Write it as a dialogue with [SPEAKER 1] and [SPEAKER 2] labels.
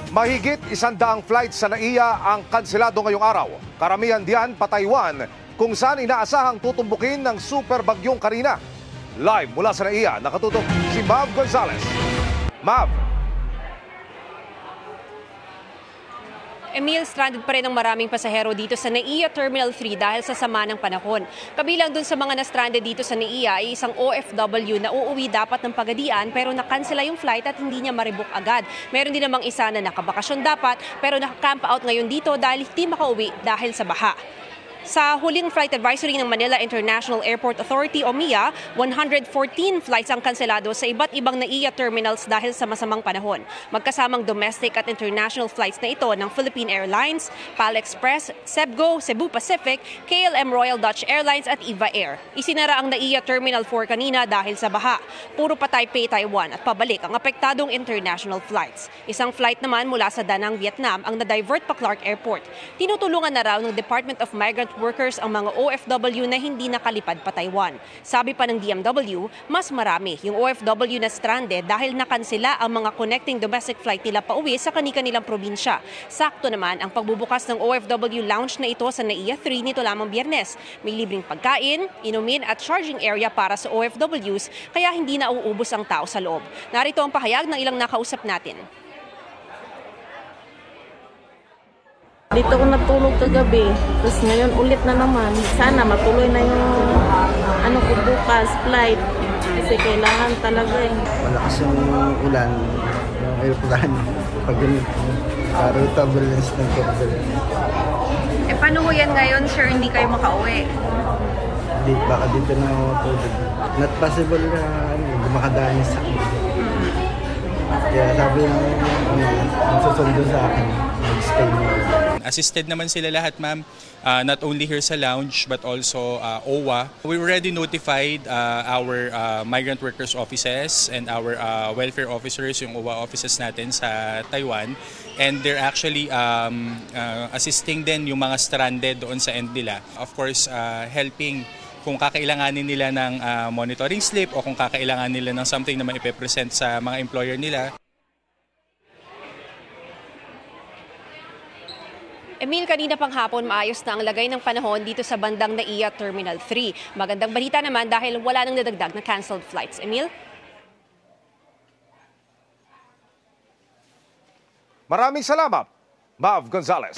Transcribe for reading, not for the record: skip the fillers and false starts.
[SPEAKER 1] Mahigit 100 flights sa NAIA ang kanselado ngayong araw. Karamihan diyan pa Taiwan, kung saan inaasahang tutumbukin ng super bagyong Karina. Live mula sa NAIA, nakatutok si Mav Gonzalez. Mav.
[SPEAKER 2] Emil, stranded pa rin ang maraming pasahero dito sa NAIA Terminal 3 dahil sa sama ng panahon. Kabilang dun sa mga na-stranded dito sa NAIA ay isang OFW na uuwi dapat ng Pagadian pero nakansela yung flight at hindi niya maribook agad. Meron din namang isa na nakabakasyon dapat pero naka-camp out ngayon dito dahil hindi makauwi dahil sa baha. Sa huling flight advisory ng Manila International Airport Authority o MIA, 114 flights ang kanselado sa iba't ibang NAIA terminals dahil sa masamang panahon. Magkasamang domestic at international flights na ito ng Philippine Airlines, PAL Express, Cebgo, Cebu Pacific, KLM Royal Dutch Airlines at Eva Air. Isinara ang NAIA Terminal 4 kanina dahil sa baha. Puro pa Taipei, Taiwan at pabalik ang apektadong international flights. Isang flight naman mula sa Danang, Vietnam ang na-divert pa Clark Airport. Tinutulungan na raw ng Department of Migrant Workers ang mga OFW na hindi nakalipad pa Taiwan. Sabi pa ng DMW, mas marami yung OFW na stranded dahil nakansela ang mga connecting domestic flight nila pauwi sa kani-kanilang probinsya. Sakto naman ang pagbubukas ng OFW lounge na ito sa NAIA 3 nito lamang Biyernes. May libreng pagkain, inumin at charging area para sa OFWs kaya hindi na uuubos ang tao sa loob. Narito ang pahayag ng ilang nakausap natin.
[SPEAKER 3] Dito ako natulog kagabi, tapos ngayon ulit na naman. Sana matuloy na yung ko bukas, flight. Kasi kailangan talaga eh.
[SPEAKER 4] Malakas yung ulan, yung aeroplano. Pag ganito, turbulence ng turbulence.
[SPEAKER 2] Eh paano ho yan ngayon, sir, hindi kayo makauwi?
[SPEAKER 4] Hindi, baka dito na tulog. Not possible na makadaan sa akin. Kaya sabi ng susundo sa akin, mag-stay mo.
[SPEAKER 5] Assisted naman sila lahat, ma'am, not only here sa lounge but also OWA. We already notified our migrant workers offices and our welfare officers, yung OWA offices natin sa Taiwan. And they're actually assisting din yung mga stranded doon sa end nila. Of course, helping kung kakailanganin nila ng monitoring slip o kung kakailanganin nila ng something na maipe-present sa mga employer nila.
[SPEAKER 2] Emil, kanina pang hapon maayos na ang lagay ng panahon dito sa bandang NAIA Terminal 3. Magandang balita naman dahil wala nang nadagdag na canceled flights. Emil?
[SPEAKER 1] Maraming salamat, Mav Gonzalez.